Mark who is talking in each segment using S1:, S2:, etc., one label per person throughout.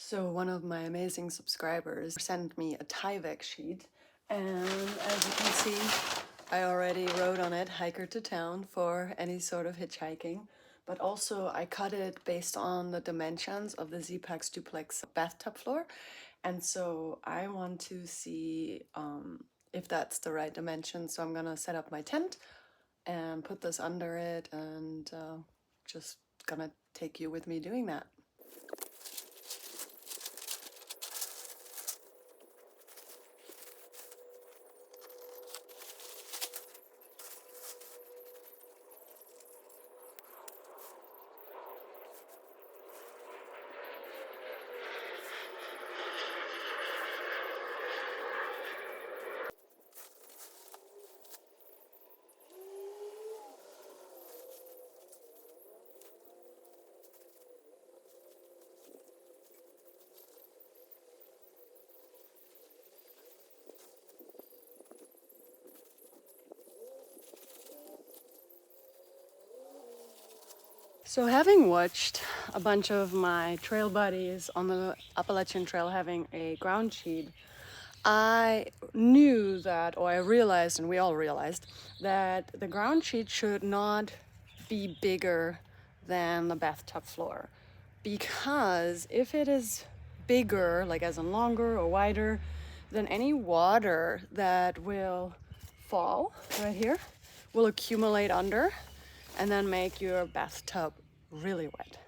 S1: So one of my amazing subscribers sent me a Tyvek sheet, and as you can see, I already wrote on it hiker to town for any sort of hitchhiking, but also I cut it based on the dimensions of the Z-Pax duplex bathtub floor, and so I want to see if that's the right dimension. So I'm gonna set up my tent and put this under it, and just gonna take you with me doing that. So having watched a bunch of my trail buddies on the Appalachian Trail having a ground sheet, I knew that, or I realized, and we all realized, that the ground sheet should not be bigger than the bathtub floor. Because if it is bigger, like as in longer or wider, then any water that will fall right here will accumulate under and then make your bathtub really wet.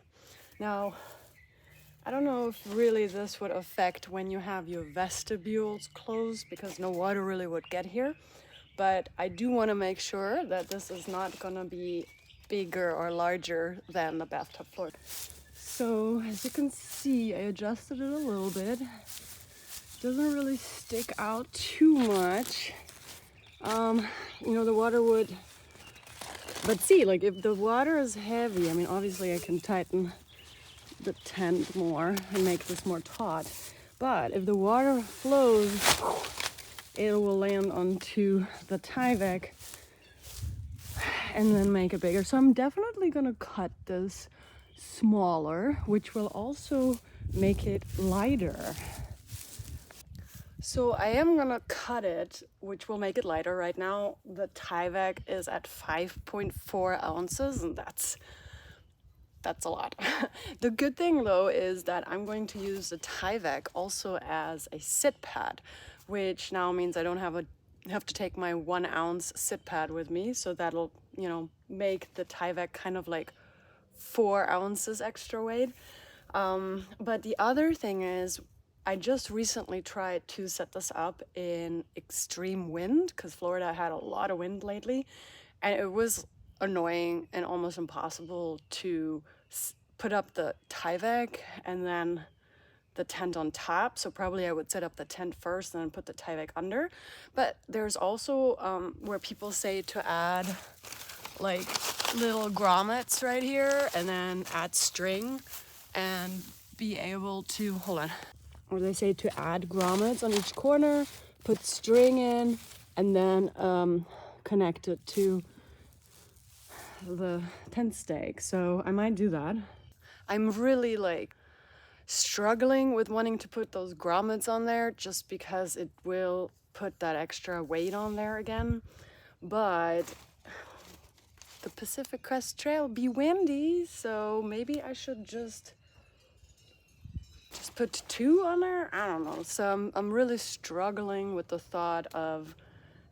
S1: Now, I don't know if really this would affect when you have your vestibules closed, because no water really would get here, but I do want to make sure that this is not gonna be bigger or larger than the bathtub floor. So as you can see, I adjusted it a little bit. Doesn't really stick out too much. The water would, but see, like if the water is heavy, I mean, obviously I can tighten the tent more and make this more taut. But if the water flows, it will land onto the Tyvek and then make it bigger. So I'm definitely gonna cut this smaller, which will also make it lighter. So I am gonna cut it, which will make it lighter. Right now, the Tyvek is at 5.4 ounces, and that's a lot. The good thing though is that I'm going to use the Tyvek also as a sit pad, which now means I don't have to take my 1 ounce sit pad with me. So that'll, make the Tyvek kind of like 4 ounces extra weight. But the other thing is, I just recently tried to set this up in extreme wind, because Florida had a lot of wind lately, and it was annoying and almost impossible to put up the Tyvek and then the tent on top. So probably I would set up the tent first and then put the Tyvek under. But there's also where people say to add like little grommets right here and then add string and be able to, hold on. Or they say to add grommets on each corner, put string in, and then connect it to the tent stake. So I might do that. I'm really struggling with wanting to put those grommets on there just because it will put that extra weight on there again. But the Pacific Crest Trail be windy, so maybe I should just put 2 on there? I don't know. So I'm really struggling with the thought of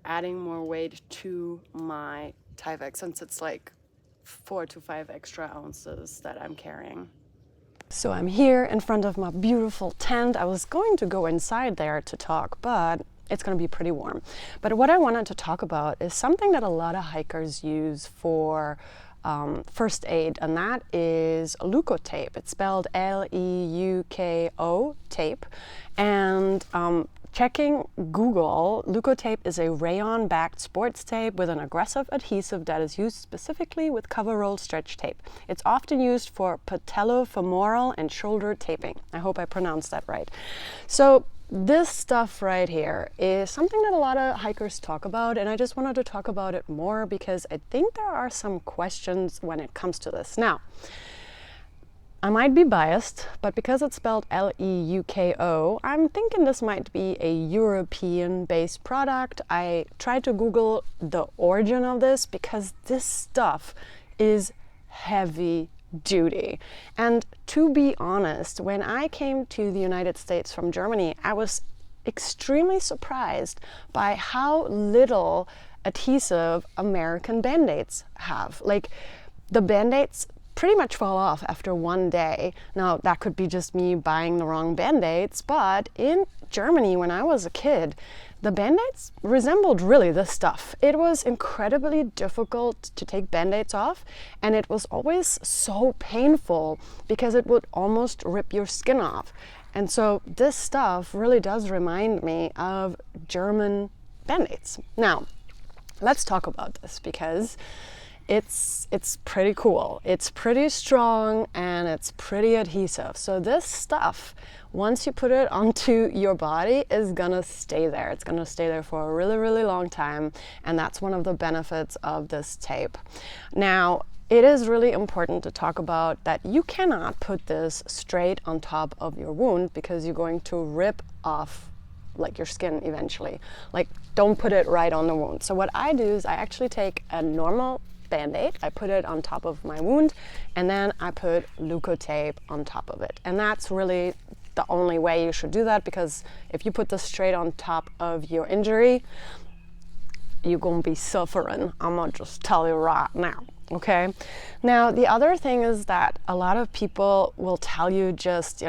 S1: adding more weight to my Tyvek, since it's like 4 to 5 extra ounces that I'm carrying. So I'm here in front of my beautiful tent. I was going to go inside there to talk, but it's going to be pretty warm. But what I wanted to talk about is something that a lot of hikers use for first aid, and that is Leukotape. It's spelled Leuko tape. And checking Google, Leukotape is a rayon-backed sports tape with an aggressive adhesive that is used specifically with cover roll stretch tape. It's often used for patellofemoral and shoulder taping. I hope I pronounced that right. So this stuff right here is something that a lot of hikers talk about, and I just wanted to talk about it more because I think there are some questions when it comes to this. Now, I might be biased, but because it's spelled Leuko, I'm thinking this might be a European-based product. I tried to Google the origin of this because this stuff is heavy duty. And to be honest, when I came to the United States from Germany, I was extremely surprised by how little adhesive American Band-Aids have. Like, the Band-Aids pretty much fall off after one day. Now, that could be just me buying the wrong Band-Aids, but in Germany, when I was a kid, the Band-Aids resembled really this stuff. It was incredibly difficult to take Band-Aids off, and it was always so painful because it would almost rip your skin off. And so this stuff really does remind me of German Band-Aids. Now, let's talk about this because it's pretty cool. It's pretty strong and it's pretty adhesive. So this stuff, once you put it onto your body, is gonna stay there. It's gonna stay there for a really, really long time. And that's one of the benefits of this tape. Now, it is really important to talk about that you cannot put this straight on top of your wound because you're going to rip off like your skin eventually. Like, don't put it right on the wound. So what I do is I actually take a normal Band-Aid, I put it on top of my wound, and then I put Leukotape on top of it. And that's really the only way you should do that, because if you put this straight on top of your injury, you're gonna be suffering. I'm gonna just tell you right now, okay? Now, the other thing is that a lot of people will tell you just,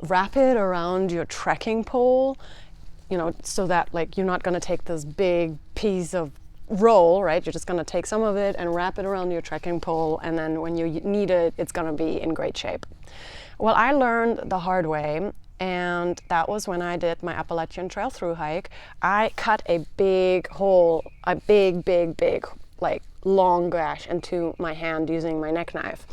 S1: wrap it around your trekking pole, so that like you're not gonna take this big piece of roll, right? You're just going to take some of it and wrap it around your trekking pole, and then when you need it, it's going to be in great shape. Well, I learned the hard way, and that was when I did my Appalachian Trail thru hike. I cut a big hole, a big, like long gash into my hand using my neck knife.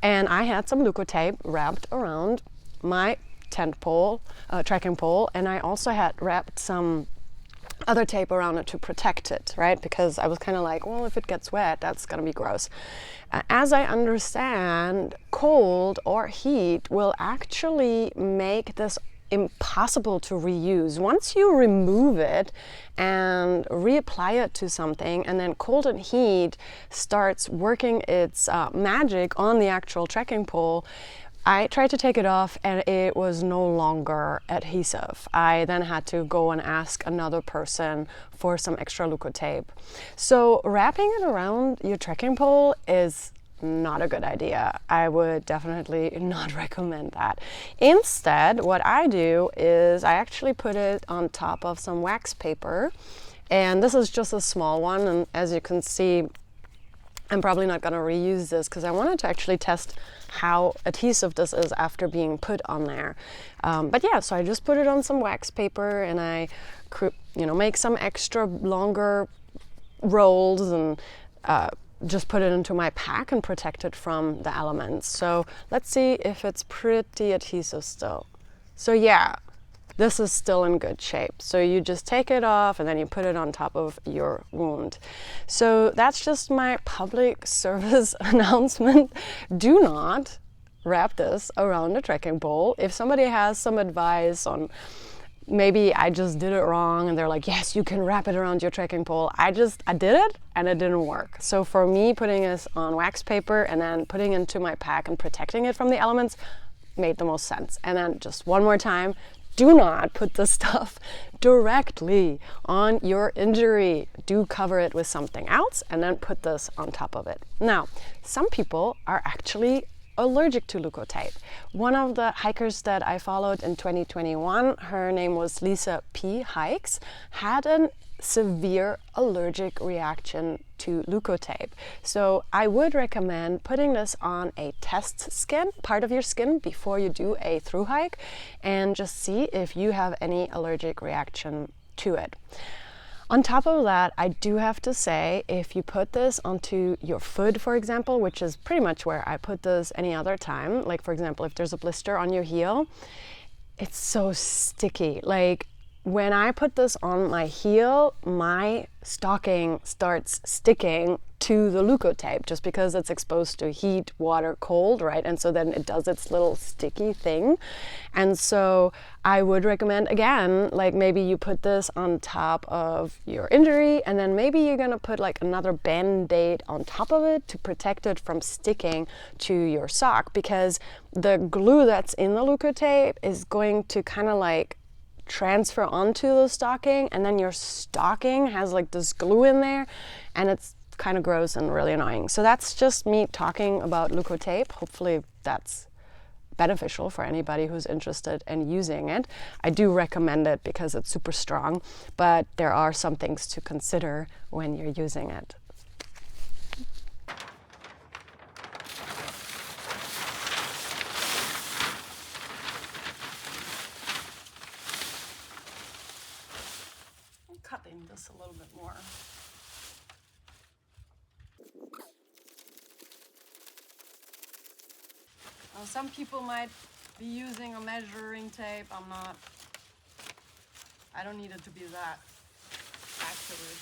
S1: And I had some Leukotape wrapped around my tent pole, trekking pole, and I also had wrapped some other tape around it to protect it, right? Because I was kind of like, well, if it gets wet, that's gonna be gross. As I understand, cold or heat will actually make this impossible to reuse. Once you remove it and reapply it to something, and then cold and heat starts working its magic on the actual trekking pole, I tried to take it off and it was no longer adhesive. I then had to go and ask another person for some extra Leukotape. So wrapping it around your trekking pole is not a good idea. I would definitely not recommend that. Instead, what I do is I actually put it on top of some wax paper, and this is just a small one, and as you can see, I'm probably not going to reuse this because I wanted to actually test how adhesive this is after being put on there. But yeah, so I just put it on some wax paper, and I make some extra longer rolls and just put it into my pack and protect it from the elements. So let's see if it's pretty adhesive still. So yeah, this is still in good shape. So you just take it off and then you put it on top of your wound. So that's just my public service announcement. Do not wrap this around a trekking pole. If somebody has some advice on maybe I just did it wrong and they're like, yes, you can wrap it around your trekking pole, I did it and it didn't work. So for me, putting this on wax paper and then putting it into my pack and protecting it from the elements made the most sense. And then just one more time, do not put the stuff directly on your injury. Do cover it with something else and then put this on top of it. Now, some people are actually allergic to Leukotape. One of the hikers that I followed in 2021, her name was Lisa P. Hikes, had a severe allergic reaction to Leukotape. So I would recommend putting this on a test skin, part of your skin, before you do a thru hike, and just see if you have any allergic reaction to it. On top of that, I do have to say, if you put this onto your foot, for example, which is pretty much where I put this any other time, like for example, if there's a blister on your heel, it's so sticky. Like, when I put this on my heel, my stocking starts sticking to the Leukotape just because it's exposed to heat, water, cold, right? And so then it does its little sticky thing. And so I would recommend, again, like maybe you put this on top of your injury, and then maybe you're gonna put like another Band-Aid on top of it to protect it from sticking to your sock, because the glue that's in the Leukotape is going to kind of like transfer onto the stocking, and then your stocking has like this glue in there, and it's kind of gross and really annoying. So that's just me talking about Leukotape. Hopefully that's beneficial for anybody who's interested in using it. I do recommend it because it's super strong, but there are some things to consider when you're using it. Cutting this a little bit more. Now, some people might be using a measuring tape. I'm not. I don't need it to be that accurate.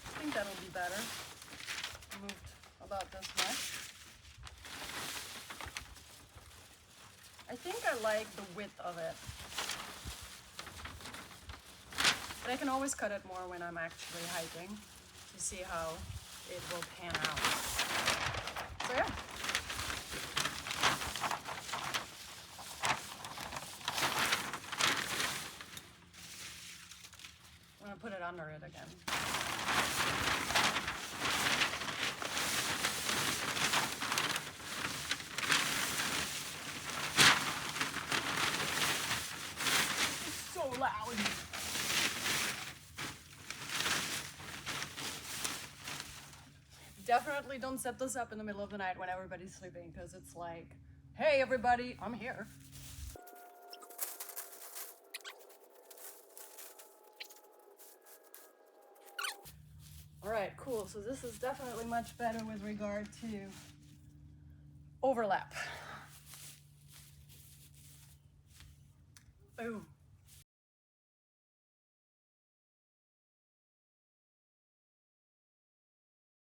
S1: I think that'll be better. Moved about this much. I think I like the width of it. But I can always cut it more when I'm actually hiking to see how it will pan out. So yeah. I'm gonna put it under it again. It's so loud. Definitely don't set this up in the middle of the night when everybody's sleeping, because it's like, hey everybody, I'm here. All right, cool. So this is definitely much better with regard to overlap. Boom.